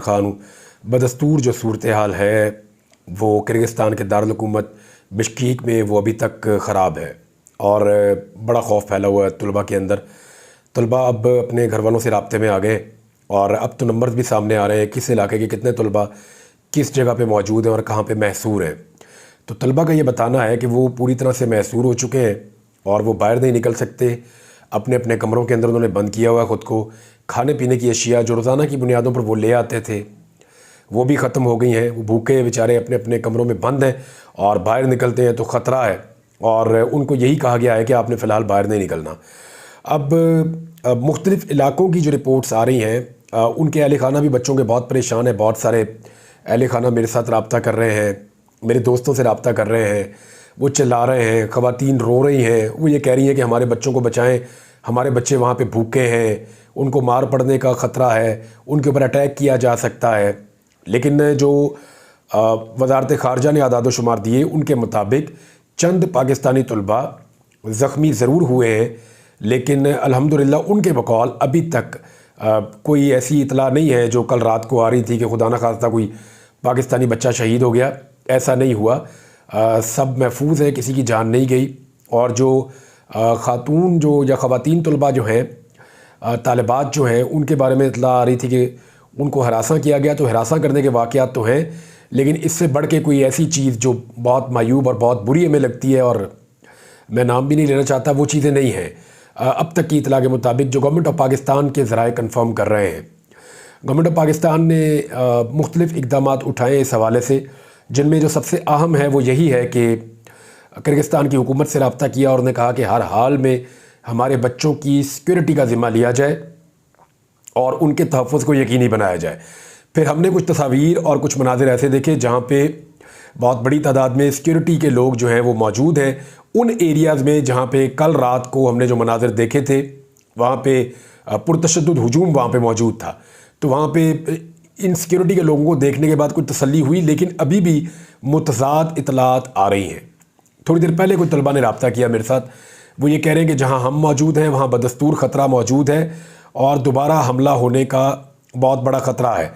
खान हूँ। बदस्तूर जो सूरत हाल है वो किर्गिस्तान के दारुल हुकूमत बिश्केक में वो अभी तक ख़राब है और बड़ा खौफ फैला हुआ है तलबा के अंदर। तलबा अब अपने घर वालों से राब्ते में आ गए और अब तो नंबर्स भी सामने आ रहे हैं किस इलाके के कितने तलबा किस जगह पे मौजूद हैं और कहाँ पे महसूर हैं। तो तलबा का ये बताना है कि वो पूरी तरह से महसूर हो चुके हैं और वो बाहर नहीं निकल सकते। अपने अपने कमरों के अंदर उन्होंने बंद किया हुआ है ख़ुद को। खाने पीने की अशिया जो रोज़ाना की बुनियादों पर वो ले आते थे वो भी ख़त्म हो गई हैं। वो भूखे बेचारे अपने अपने कमरों में बंद हैं और बाहर निकलते हैं तो ख़तरा है और उनको यही कहा गया है कि आपने फ़िलहाल बाहर नहीं निकलना। अब मुख्तलिफ़ इलाक़ों की जो रिपोर्ट्स आ रही हैं उनके अहल खाना भी बच्चों के बहुत परेशान है। बहुत सारे अहल खाना मेरे साथ रब्ता कर रहे हैं, मेरे दोस्तों से रब्ता कर रहे हैं, वो चिल्ला रहे हैं, ख़वातीन रो रही हैं, वो ये कह रही हैं कि हमारे बच्चों को बचाएं, हमारे बच्चे वहाँ पे भूखे हैं, उनको मार पड़ने का ख़तरा है, उनके ऊपर अटैक किया जा सकता है। लेकिन जो वज़ारत ख़ारजा ने आदाद शुमार दिए उनके मुताबिक चंद पाकिस्तानी तलबा ज़ख्मी ज़रूर हुए हैं, लेकिन अल्हम्दुलिल्लाह उनके बकौल अभी तक कोई ऐसी इतला नहीं है जो कल रात को आ रही थी कि खुदा न खास्ता कोई पाकिस्तानी बच्चा शहीद हो गया। ऐसा नहीं हुआ, सब महफूज है, किसी की जान नहीं गई। और जो ख़ातून जो या ख़वातीन तलबा जो हैं तालिबात जो हैं उनके बारे में इतला आ रही थी कि उनको हरासा किया गया। तो हरासा करने के वाक़यात तो हैं, लेकिन इससे बढ़ के कोई ऐसी चीज़ जो बहुत मायूब और बहुत बुरी हमें लगती है और मैं नाम भी नहीं लेना चाहता, वो चीज़ें नहीं हैं। अब तक की इतला के मुताबिक जो गवर्नमेंट ऑफ पाकिस्तान के ज़राए कन्फर्म कर रहे हैं, गवर्नमेंट ऑफ पाकिस्तान ने मुख्तलिफ़ इक़दाम उठाए इस हवाले से, जिनमें जो सबसे अहम है वो यही है कि किर्गिस्तान की हुकूमत से रब्ता किया और उन्होंने कहा कि हर हाल में हमारे बच्चों की सिक्योरिटी का ज़िम्मा लिया जाए और उनके तहफ़्फ़ुज़ को यकीनी बनाया जाए। फिर हमने कुछ तस्वीर और कुछ मनाज़िर ऐसे देखे जहाँ पे बहुत बड़ी तादाद में सिक्योरिटी के लोग जो हैं वो मौजूद हैं उन एरियाज़ में जहाँ पे कल रात को हमने जो मनाज़िर देखे थे वहाँ पे पुरतशद्दुद हुजूम वहाँ पे मौजूद था। तो वहाँ पे इन सिक्योरिटी के लोगों को देखने के बाद कुछ तसल्ली हुई, लेकिन अभी भी मुतज़ाद इतलात आ रही हैं। थोड़ी देर पहले कोई तलबा ने रब्ता किया मेरे साथ, वो ये कह रहे हैं कि जहाँ हम मौजूद हैं वहाँ बदस्तूर ख़तरा मौजूद है और दोबारा हमला होने का बहुत बड़ा ख़तरा है।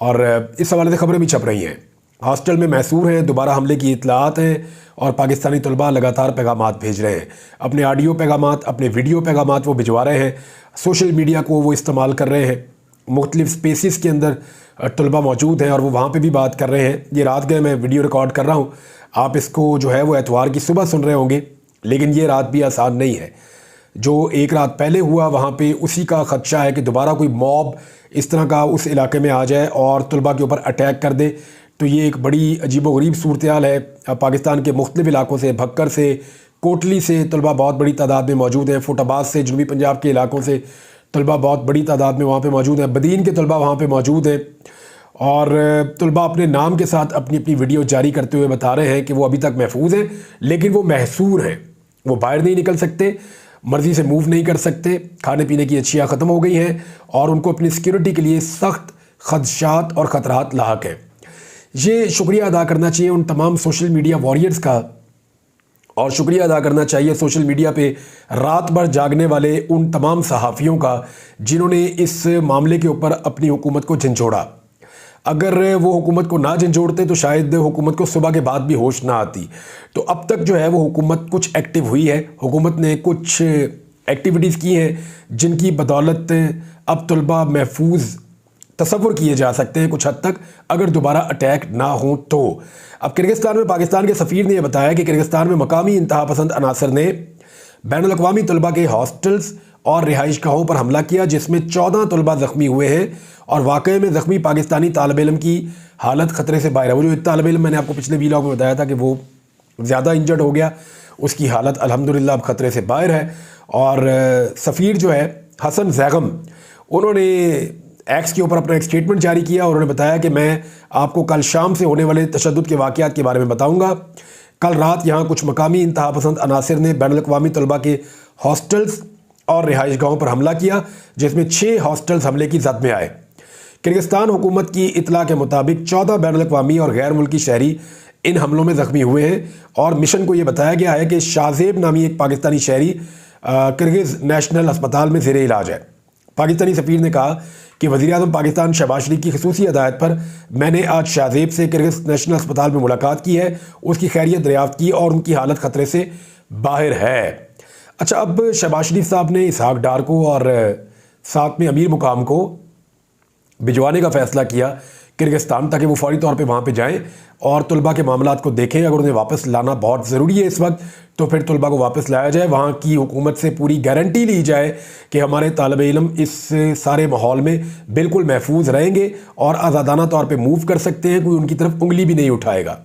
और इस हवाले से ख़बरें भी छप रही हैं। हॉस्टल में महसूर हैं, दोबारा हमले की इतलात हैं और पाकिस्तानी तलबा लगातार पैगामात भेज रहे हैं, अपने ऑडियो पैगामात, अपने वीडियो पैगामात वो भिजवा रहे हैं। सोशल मीडिया को वो इस्तेमाल कर रहे हैं। मुख्तलिफ़ स्पेसिस के अंदर तलबा मौजूद हैं और वो वहाँ पे भी बात कर रहे हैं। ये रात गए मैं वीडियो रिकॉर्ड कर रहा हूँ, आप इसको जो है वो एतवार की सुबह सुन रहे होंगे, लेकिन ये रात भी आसान नहीं है। जो एक रात पहले हुआ वहाँ पे उसी का ख़दशा है कि दोबारा कोई मॉब इस तरह का उस इलाके में आ जाए और तलबा के ऊपर अटैक कर दे। तो ये एक बड़ी अजीबोगरीब सूरत हाल है। पाकिस्तान के मुख्तलिफ़ इलाकों से, भक्कर से, कोटली से तलबा बहुत बड़ी तादाद में मौजूद हैं। फुटाबाद से, जनूबी पंजाब के इलाकों से तलबा बहुत बड़ी तादाद में वहाँ पे मौजूद हैं। बदीन के तलबा वहाँ पे मौजूद हैं और तलबा अपने नाम के साथ अपनी अपनी वीडियो जारी करते हुए बता रहे हैं कि वो अभी तक महफूज हैं, लेकिन वो महसूर हैं। वो बाहर नहीं निकल सकते, मर्ज़ी से मूव नहीं कर सकते, खाने पीने की अशिया ख़त्म हो गई हैं और उनको अपनी सिक्योरिटी के लिए सख्त खदशात और ख़तरात लाहक हैं। ये शुक्रिया अदा करना चाहिए उन तमाम सोशल मीडिया वॉरियर्स का और शुक्रिया अदा करना चाहिए सोशल मीडिया पे रात भर जागने वाले उन तमाम सहाफ़ियों का जिन्होंने इस मामले के ऊपर अपनी हुकूमत को झंझोड़ा। अगर वो हुकूमत को ना झंझोड़ते तो शायद हुकूमत को सुबह के बाद भी होश ना आती। तो अब तक जो है वो हुकूमत कुछ एक्टिव हुई है, हुकूमत ने कुछ एक्टिविटीज़ की हैं जिनकी बदौलत अब तलबा महफूज तसव्वुर किए जा सकते हैं कुछ हद तक, अगर दोबारा अटैक ना हो तो। अब किर्गिस्तान में पाकिस्तान के सफ़ीर ने यह बताया कि किर्गिस्तान में मकामी इंतहा पसंद अनासर ने बैनुल अक़वामी तलबा के हॉस्टल्स और रिहाइश गाहों पर हमला किया, जिसमें 14 तलबा ज़ख्मी हुए हैं और वाक़े में ज़ख्मी पाकिस्तानी तालिब इल्म की हालत ख़तरे से बाहर है। वो जो एक तालिब इल्म मैंने आपको पिछले वीडियो में बताया था कि वो ज़्यादा इंजर्ड हो गया, उसकी हालत अल्हम्दुलिल्लाह अब ख़तरे से बाहर है। और सफ़ीर जो है हसन ज़ैगम, उन्होंने एक्स के ऊपर अपना एक स्टेटमेंट जारी किया और उन्होंने बताया कि मैं आपको कल शाम से होने वाले तशद्दुद के वाक़यात के बारे में बताऊँगा। कल रात यहाँ कुछ मकामी इंतहा पसंद अनासर ने बैनुल अक़वामी तलबा के हॉस्टल्स और रिहाइश गाहों पर हमला किया, जिसमें 6 हॉस्टल्स हमले की जद में आए। किर्गिस्तान हुकूमत की इतला के मुताबिक 14 बैनुल अक़वामी और गैर मुल्की शहरी इन हमलों में ज़ख्मी हुए हैं और मिशन को ये बताया गया है कि शाहजेब नामी एक पाकिस्तानी शहरी किर्गिज़ नेशनल अस्पताल में ज़ेरे इलाज है। पाकिस्तानी सफ़ीर ने कहा कि वज़ीर-ए-आज़म पाकिस्तान शहबाज शरीफ की ख़ुसूसी हिदायत पर मैंने आज शाहज़ेब से किर्गिज़ नेशनल अस्पताल में मुलाकात की है, उसकी खैरियत दरियाफ़्त की और उनकी हालत ख़तरे से बाहर है। अच्छा, अब शहबाज शरीफ साहब ने इसहाक डार को और साथ में अमीर मुकाम को भिजवाने का फ़ैसला किया किर्गिस्तान, ताकि वो फौरी तौर पे वहाँ पे जाएं और तलबा के मामलात को देखें। अगर उन्हें वापस लाना बहुत ज़रूरी है इस वक्त, तो फिर तलबा को वापस लाया जाए। वहाँ की हुकूमत से पूरी गारंटी ली जाए कि हमारे तालिब इल्म इस सारे माहौल में बिल्कुल महफूज रहेंगे और आज़ादाना तौर पर मूव कर सकते हैं, कोई उनकी तरफ उंगली भी नहीं उठाएगा।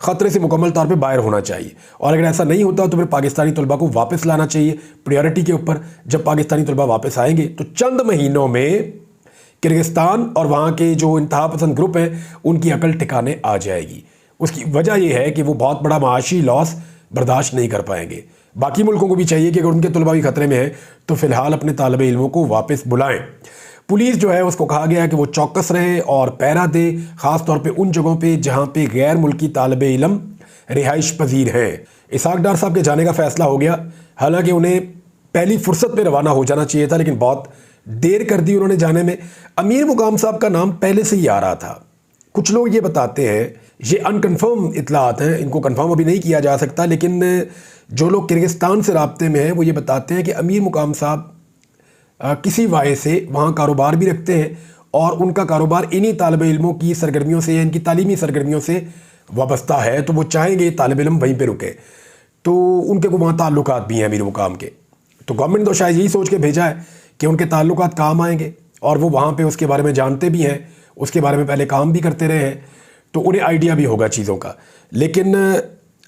ख़तरे से मुकम्मल तौर पे बाहर होना चाहिए। और अगर ऐसा नहीं होता तो फिर पाकिस्तानी तलबा को वापस लाना चाहिए प्रायोरिटी के ऊपर। जब पाकिस्तानी तलबा वापस आएंगे तो चंद महीनों में किर्गिस्तान और वहाँ के जो इंतहा पसंद ग्रुप हैं उनकी अकल ठिकाने आ जाएगी। उसकी वजह यह है कि वो बहुत बड़ा माशी लॉस बर्दाश्त नहीं कर पाएंगे। बाकी मुल्कों को भी चाहिए कि अगर उनके तलबा भी खतरे में है तो फ़िलहाल अपने तालिब इल्मों को वापस बुलाएं। पुलिस जो है उसको कहा गया है कि वो चौकस रहे और पहरा दे, ख़ास तौर पे उन जगहों पे जहाँ पे गैर मुल्की तालिब इल्म रिहाइश पजीर हैं। इसहाक डार साहब के जाने का फ़ैसला हो गया। हालांकि उन्हें पहली फुर्सत में रवाना हो जाना चाहिए था, लेकिन बहुत देर कर दी उन्होंने जाने में। अमीर मुकाम साहब का नाम पहले से ही आ रहा था। कुछ लोग ये बताते हैं, ये अनकन्फर्म इतलात हैं, इनको कन्फर्म अभी नहीं किया जा सकता, लेकिन जो लोग किर्गिस्तान से राब्ते में हैं वो ये बताते हैं कि अमीर मुकाम साहब किसी वाये से वहाँ कारोबार भी रखते हैं और उनका कारोबार इन्हीं तालिब इल्मों की सरगर्मियों से या इनकी तालीमी सरगर्मियों से वाबस्ता है। तो वो चाहेंगे तालिब इल्म वहीं पे रुके, तो उनके को वहाँ ताल्लुकात भी हैं अमीर मुकाम के। तो गवर्नमेंट तो शायद यही सोच के भेजा है कि उनके ताल्लुकात काम आएंगे और वो वहाँ पे उसके बारे में जानते भी हैं, उसके बारे में पहले काम भी करते रहे हैं, तो उन्हें आइडिया भी होगा चीज़ों का। लेकिन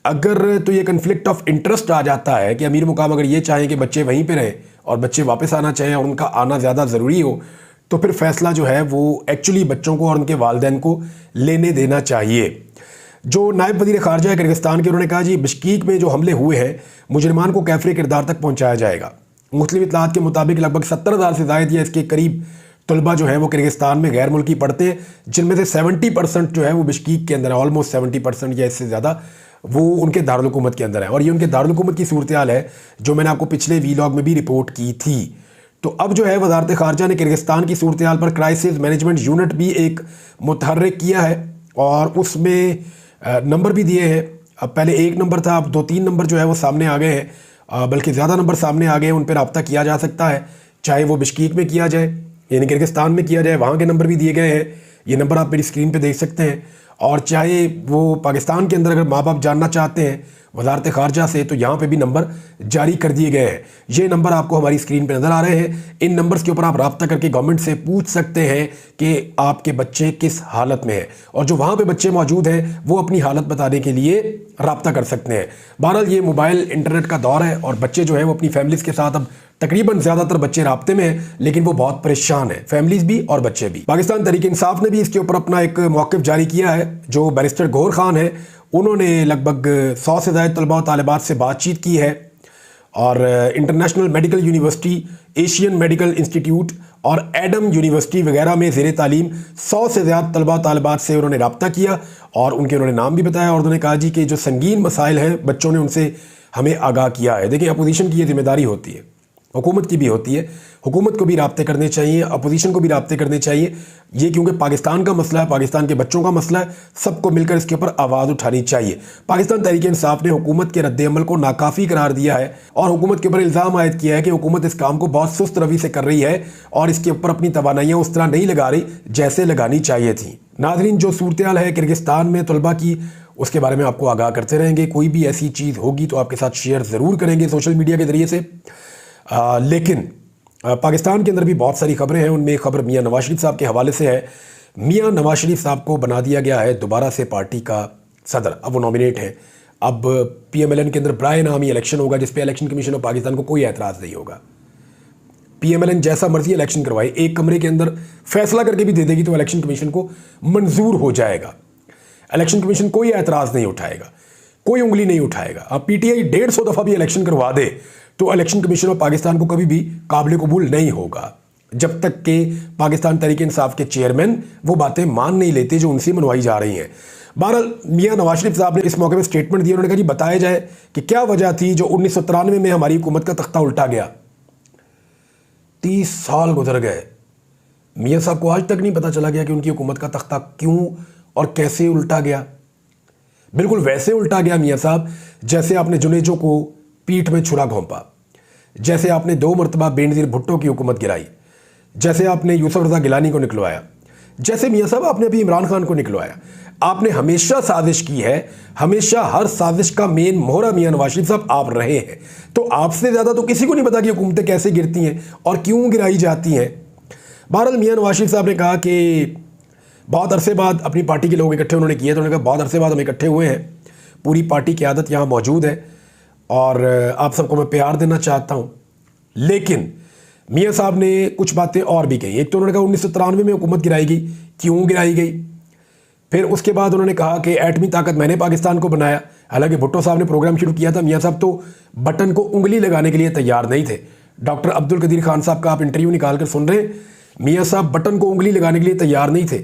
अगर तो ये कन्फ्लिक्ट ऑफ इंटरेस्ट आ जाता है कि अमीर मुकाम अगर ये चाहें कि बच्चे वहीं पे रहें और बच्चे वापस आना चाहें और उनका आना ज़्यादा ज़रूरी हो, तो फिर फैसला जो है वो एक्चुअली बच्चों को और उनके वालिदैन को लेने देना चाहिए। जो नायब वज़ीर ख़ारजा है किर्गिस्तान के, उन्होंने कहा जी बिश्कीक में जो हमले हुए हैं मुजरिमान को कैफरे किरदार तक पहुँचाया जाएगा। मुस्लिम इत्तलात के मुताबिक लगभग 70,000 से ज़ायद या इसके करीब तलबा जो है वो किर्गिस्तान में गैर मुल्की पढ़ते हैं, जिनमें से 70% जो है वो बिश्कीक के अंदर है। ऑलमोस्ट 70% या इससे ज़्यादा वो उनके दारुल हुकूमत के अंदर है। और ये उनके दारुल हुकूमत की सूरत हाल है जो मैंने आपको पिछले वीलॉग में भी रिपोर्ट की थी। तो अब जो है वज़ारत ख़ारजा ने किर्गिस्तान की सूरत हाल पर क्राइसिस मैनेजमेंट यूनिट भी एक मुतहर्रिक किया है और उसमें नंबर भी दिए हैं। अब पहले 1 नंबर था, अब 2-3 नंबर जो है वो सामने आ गए हैं, बल्कि ज़्यादा नंबर सामने आ गए हैं। उन पर रब्ता किया जा सकता है, चाहे वो बिश्कीक में किया जाए यानी किर्गिस्तान में किया जाए, वहाँ के नंबर भी दिए गए हैं। ये नंबर आप मेरी स्क्रीन पे देख सकते हैं। और चाहे वो पाकिस्तान के अंदर अगर माँ बाप जानना चाहते हैं वज़ारत ख़ारजा से, तो यहाँ पे भी नंबर जारी कर दिए गए हैं। ये नंबर आपको हमारी स्क्रीन पे नज़र आ रहे हैं। इन नंबर्स के ऊपर आप रब्ता करके गवर्नमेंट से पूछ सकते हैं कि आपके बच्चे किस हालत में है, और जो वहाँ पे बच्चे मौजूद हैं वो अपनी हालत बताने के लिए रब्ता कर सकते हैं। बहरहाल ये मोबाइल इंटरनेट का दौर है और बच्चे जो है वो अपनी फैमिलीज़ के साथ, अब तकरीबन ज़्यादातर बच्चे राब्ते में हैं, लेकिन वो बहुत परेशान है, फैमिलीज़ भी और बच्चे भी। पाकिस्तान तहरीक इंसाफ ने भी इसके ऊपर अपना एक मौक़िफ़ जारी किया है। जो बैरिस्टर गौहर खान है उन्होंने लगभग 100 से ज़ायद तलबा और तालिबात से बातचीत की है और international medical university, Asian medical institute और एडम यूनिवर्सिटी वगैरह में ज़ेरे तालीम 100 से ज़्यादा तलबा तालिबात से उन्होंने रब्ता किया और उन्होंने नाम भी बताया और उन्होंने कहा जी कि जो संगीन मसाइल हैं बच्चों ने उनसे हमें आगाह किया है। देखिए, अपोजिशन की ये जिम्मेदारी होती है, हुकूमत की भी होती है। हुकूमत को भी राब्ते करने चाहिए, अपोजिशन को भी राब्ते करने चाहिए। ये क्योंकि पाकिस्तान का मसला है, पाकिस्तान के बच्चों का मसला है, सबको मिलकर इसके ऊपर आवाज़ उठानी चाहिए। पाकिस्तान तहरीक इंसाफ ने हुकूमत के रद्द-ए-अमल को नाकाफ़ी करार दिया है और हुकूमत के ऊपर इल्ज़ाम आयद किया है कि हुकूमत इस काम को बहुत सुस्त रवि से कर रही है और इसके ऊपर अपनी तवानाइयाँ उस तरह नहीं लगा रही जैसे लगानी चाहिए थी। नाज़रीन, जो सूरत हाल है किर्गिस्तान में तलबा की, उसके बारे में आपको आगाह करते रहेंगे। कोई भी ऐसी चीज़ होगी तो आपके साथ शेयर ज़रूर करेंगे सोशल मीडिया के ज़रिए से। लेकिन पाकिस्तान के अंदर भी बहुत सारी खबरें हैं। उनमें एक खबर मियाँ नवाज शरीफ साहब के हवाले से है। मियाँ नवाज शरीफ साहब को बना दिया गया है दोबारा से पार्टी का सदर। अब वो नॉमिनेट हैं। अब PMLN के अंदर बराए नाम ही इलेक्शन होगा, जिस पे इलेक्शन कमीशन ऑफ पाकिस्तान को कोई एतराज़ नहीं होगा। PMLN जैसा मर्जी इलेक्शन करवाए, एक कमरे के अंदर फैसला करके भी दे देगी तो इलेक्शन कमीशन को मंजूर हो जाएगा। इलेक्शन कमीशन कोई एतराज़ नहीं उठाएगा, कोई उंगली नहीं उठाएगा। अब PTI 150 दफ़ा भी इलेक्शन करवा दे तो इलेक्शन कमीशन ऑफ पाकिस्तान को कभी भी काबिल कबूल नहीं होगा, जब तक कि पाकिस्तान तहरीक इंसाफ के चेयरमैन वो बातें मान नहीं लेते जो उनसे मनवाई जा रही हैं। बहरहाल मियाँ नवाज शरीफ साहब ने इस मौके पर स्टेटमेंट दिया। उन्होंने कहा जी बताया जाए कि क्या वजह थी जो 1993 में हमारी हुकूमत का तख्ता उल्टा गया। 30 साल गुजर गए, मियाँ साहब को आज तक नहीं पता चला गया कि उनकी हुकूमत का तख्ता क्यों और कैसे उल्टा गया। बिल्कुल वैसे उल्टा गया मियाँ साहब जैसे आपने जुनेजो को पीठ में छुरा घोंपा, जैसे आपने 2 मरतबा बेनज़ीर भुट्टो की हुकूमत गिराई, जैसे आपने यूसुफ रज़ा गिलानी को निकलवाया, जैसे मियाँ साहब आपने अभी इमरान खान को निकलवाया। आपने हमेशा साजिश की है, हमेशा हर साजिश का मेन मोहरा मियाँ नवाज शरीफ साहब आप रहे हैं। तो आपसे ज़्यादा तो किसी को नहीं पता कि हुकूमतें कैसे गिरती हैं और क्यों गिराई जाती हैं। बहरहाल मियाँ नवाज शरीफ साहब ने कहा कि बहुत अरसे बाद अपनी पार्टी के लोग इकट्ठे उन्होंने किए, तो उन्होंने कहा बहुत अरसे बाद हम इकट्ठे हुए हैं, पूरी पार्टी की आदत यहाँ मौजूद है और आप सबको मैं प्यार देना चाहता हूँ। लेकिन मियाँ साहब ने कुछ बातें और भी कही। एक तो उन्होंने कहा 1993 में हुकूमत गिराई गई, क्यों गिराई गई। फिर उसके बाद उन्होंने कहा कि एटमी ताकत मैंने पाकिस्तान को बनाया। हालांकि भुट्टो साहब ने प्रोग्राम शुरू किया था, मियाँ साहब तो बटन को उंगली लगाने के लिए तैयार नहीं थे। डॉक्टर अब्दुल कदीर खान साहब का आप इंटरव्यू निकाल कर सुन रहे हैं, मियाँ साहब बटन को उंगली लगाने के लिए तैयार नहीं थे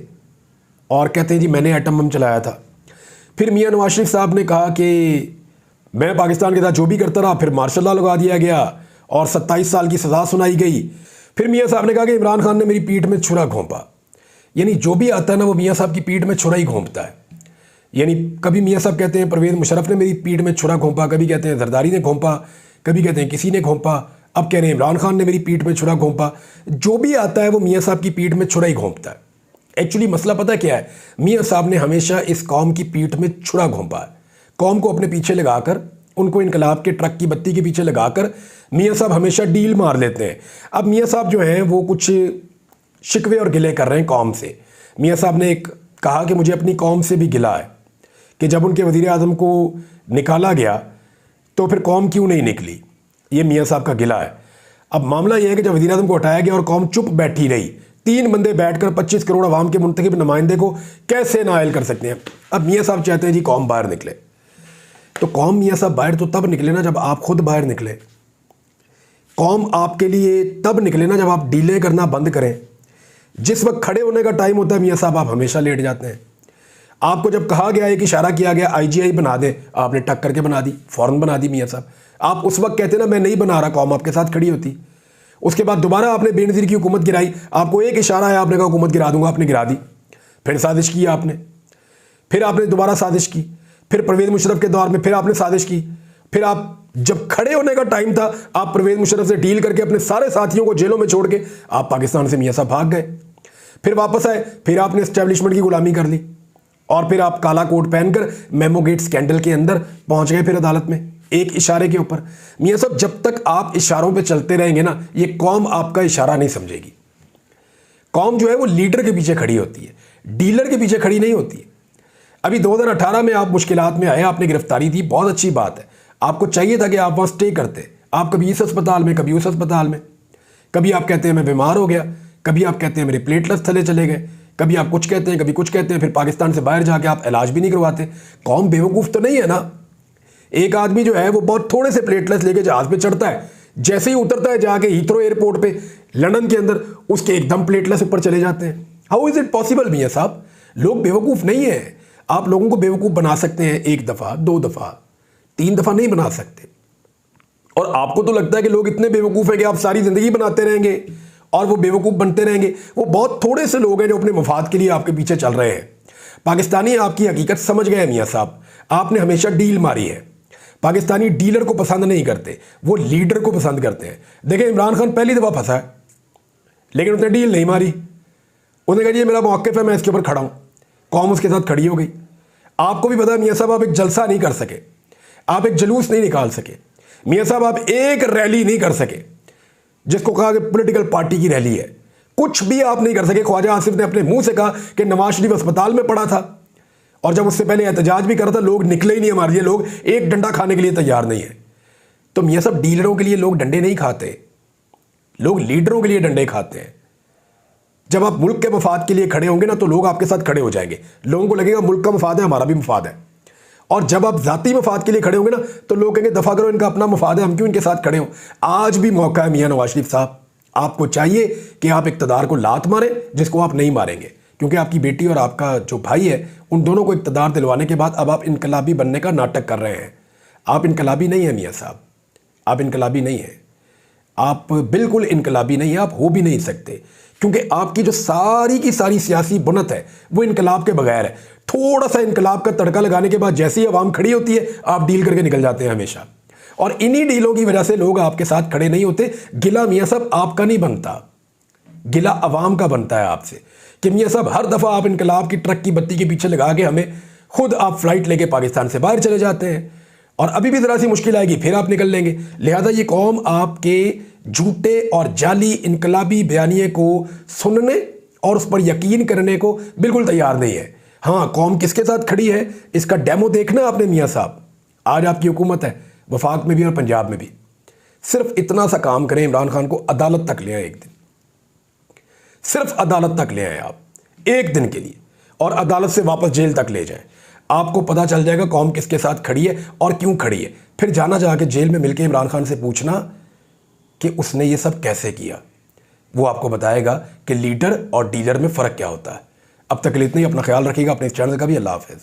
और कहते हैं जी मैंने एटम बम चलाया था। फिर मियाँ नवाज शरीफ साहब ने कहा कि मैं पाकिस्तान के साथ जो भी करता रहा, फिर मार्शल लॉ लगा दिया गया और 27 साल की सज़ा सुनाई गई। फिर मियाँ साहब ने कहा कि इमरान खान ने मेरी पीठ में छुरा घोंपा। यानी जो भी आता है ना वो मियाँ साहब की पीठ में छुरा ही घोंपता है। यानी कभी मियाँ साहब कहते हैं परवेज़ मुशर्रफ ने मेरी पीठ में छुरा घोंपा, कभी कहते हैं जरदारी ने घोंपा, कभी कहते हैं किसी ने घोंपा, अब कह रहे हैं इमरान खान ने मेरी पीठ में छुरा घोंपा। जो भी आता है वो मियाँ साहब की पीठ में छुरा ही घोंपता है। एक्चुअली मसला पता क्या है, मियाँ साहब ने हमेशा इस कौम की पीठ में छुरा घोंपा है। कौम को अपने पीछे लगाकर, उनको इनकलाब के ट्रक की बत्ती के पीछे लगाकर मियाँ साहब हमेशा डील मार लेते हैं। अब मियाँ साहब जो हैं वो कुछ शिकवे और गिले कर रहे हैं कौम से। मियाँ साहब ने एक कहा कि मुझे अपनी कौम से भी गिला है कि जब उनके वज़ीर आज़म को निकाला गया तो फिर कौम क्यों नहीं निकली। ये मियाँ साहब का गिला है। अब मामला यह है कि जब वज़ीर आज़म को हटाया गया और कौम चुप बैठी रही, 3 बंदे बैठकर 25 करोड़ आवाम के मुंतखब नुमाइंदे को कैसे नाअहल कर सकते हैं। अब मियाँ साहब चाहते हैं जी कौम बाहर निकले। तो कौम मियाँ साहब बाहर तो तब निकले ना जब आप खुद बाहर निकले। कौम आपके लिए तब निकले ना जब आप डीलें करना बंद करें। जिस वक्त खड़े होने का टाइम होता है मियाँ साहब आप हमेशा लेट जाते हैं। आपको जब कहा गया, एक इशारा किया गया IGI बना दे, आपने टक करके बना दी, फ़ौरन बना दी मियाँ साहब। आप उस वक्त कहते ना मैं नहीं बना रहा, कौम आपके साथ खड़ी होती। उसके बाद दोबारा आपने बेनज़ीर की हुकूमत गिराई, आपको एक इशारा है, आपने कहा हुकूमत गिरा दूंगा, आपने गिरा दी। फिर साजिश की आपने, फिर आपने दोबारा साजिश की, फिर परवेज़ मुशर्रफ के दौर में फिर आपने साजिश की। फिर आप जब खड़े होने का टाइम था, आप परवेज़ मुशर्रफ से डील करके अपने सारे साथियों को जेलों में छोड़ के आप पाकिस्तान से मियाँ साहब भाग गए। फिर वापस आए, फिर आपने एस्टेब्लिशमेंट की गुलामी कर ली और फिर आप काला कोट पहनकर मेमो गेट स्कैंडल के अंदर पहुंच गए फिर अदालत में, एक इशारे के ऊपर। मियाँ साहब जब तक आप इशारों पे चलते रहेंगे ना, ये कौम आपका इशारा नहीं समझेगी। कौम जो है वो लीडर के पीछे खड़ी होती है, डीलर के पीछे खड़ी नहीं होती है। अभी 2018 में आप मुश्किलात में आए, आपने गिरफ्तारी दी, बहुत अच्छी बात है। आपको चाहिए था कि आप वहाँ स्टे करते। आप कभी इस अस्पताल में, कभी उस अस्पताल में, कभी आप कहते हैं मैं बीमार हो गया, कभी आप कहते हैं मेरे प्लेटलेट्स थले चले गए, कभी आप कुछ कहते हैं, कभी कुछ कहते हैं। फिर पाकिस्तान से बाहर जाके आप इलाज भी नहीं करवाते। कौम बेवकूफ़ तो नहीं है ना। एक आदमी जो है वो बहुत थोड़े से प्लेटलेट्स लेके जहाज़ पे चढ़ता है, जैसे ही उतरता है जाके हीथ्रो एयरपोर्ट पे लंदन के अंदर, उसके एकदम प्लेटलेट्स ऊपर चले जाते हैं। हाउ इज़ इट पॉसिबल मियाँ साहब? लोग बेवकूफ़ नहीं है। आप लोगों को बेवकूफ़ बना सकते हैं 1 दफ़ा, 2 दफ़ा, 3 दफ़ा नहीं बना सकते। और आपको तो लगता है कि लोग इतने बेवकूफ़ हैं कि आप सारी ज़िंदगी बनाते रहेंगे और वो बेवकूफ़ बनते रहेंगे। वो बहुत थोड़े से लोग हैं जो अपने मफाद के लिए आपके पीछे चल रहे हैं। पाकिस्तानी आपकी हकीकत समझ गए मियाँ साहब। आपने हमेशा डील मारी है। पाकिस्तानी डीलर को पसंद नहीं करते, वो लीडर को पसंद करते हैं। देखिए इमरान खान पहली दफ़ा फंसा है, लेकिन उसने डील नहीं मारी। उसने कहा ये मेरा मौक़िफ़ है, मैं इसके ऊपर खड़ा हूँ। कौम उसके साथ खड़ी हो गई। आपको भी पता है मियाँ साहब, आप एक जलसा नहीं कर सके, आप एक जुलूस नहीं निकाल सके मियाँ साहब, आप एक रैली नहीं कर सके जिसको कहा कि पॉलिटिकल पार्टी की रैली है। कुछ भी आप नहीं कर सके। ख्वाजा आसिफ ने अपने मुंह से कहा कि नवाज शरीफ अस्पताल में पड़ा था और जब उससे पहले एहतजाज भी करा था, लोग निकले ही नहीं हमारे लिए, लोग एक डंडा खाने के लिए तैयार नहीं है। तो मियाँ साहब डीलरों के लिए लोग डंडे नहीं खाते, लोग लीडरों के लिए डंडे खाते हैं। जब आप मुल्क के मफाद के लिए खड़े होंगे ना तो लोग आपके साथ खड़े हो जाएंगे। लोगों को लगेगा मुल्क का मफाद है, हमारा भी मफाद है। और जब आप जाती मफाद के लिए खड़े होंगे ना तो लोग कहेंगे दफ़ा करो, इनका अपना मफाद है, हम क्यों इनके साथ खड़े हों। आज भी मौका है मियाँ नवाज शरीफ साहब, आपको चाहिए कि आप इक़्तिदार को लात मारें जिसको आप नहीं मारेंगे, क्योंकि आपकी बेटी और आपका जो भाई है उन दोनों को इक़्तिदार दिलवाने के बाद अब आप इनकलाबी बनने का नाटक कर रहे हैं। आप इनकलाबी नहीं हैं मियाँ साहब, आप इनकलाबी नहीं हैं। आप बिल्कुल इनकलाबी नहीं, आप हो भी नहीं सकते, क्योंकि आपकी जो सारी की सारी सियासी बुनत है वो इनकलाब के बगैर है। थोड़ा सा इनकलाब का तड़का लगाने के बाद जैसे ही अवाम खड़ी होती है, आप डील करके निकल जाते हैं हमेशा। और इन्हीं डीलों की वजह से लोग आपके साथ खड़े नहीं होते। गिला मियाँ साहब आपका नहीं बनता, गिला अवाम का बनता है आपसे, कि मियाँ साहब हर दफ़ा आप इनकलाब की ट्रक की बत्ती के पीछे लगा के हमें खुद आप फ्लाइट लेके पाकिस्तान से बाहर चले जाते हैं, और अभी भी ज़रा सी मुश्किल आएगी फिर आप निकल लेंगे। लिहाजा ये कौम आपके झूठे और जाली इनकलाबी बयानिए को सुनने और उस पर यकीन करने को बिल्कुल तैयार नहीं है। हाँ, कौम किसके साथ खड़ी है इसका डेमो देखना आपने मियाँ साहब। आज आपकी हुकूमत है वफाक में भी और पंजाब में भी। सिर्फ इतना सा काम करें, इमरान खान को अदालत तक ले आए एक दिन, सिर्फ अदालत तक ले आए आप एक दिन के लिए, और अदालत से वापस जेल तक ले जाएं। आपको पता चल जाएगा कौम किसके साथ खड़ी है और क्यों खड़ी है। फिर जाना जाके जेल में मिलके इमरान खान से पूछना कि उसने ये सब कैसे किया। वो आपको बताएगा कि लीडर और डीलर में फ़र्क क्या होता है। अब तक के लिए इतना ही। अपना ख्याल रखिएगा, अपने इस चैनल का भी। अल्लाह हाफ़िज़।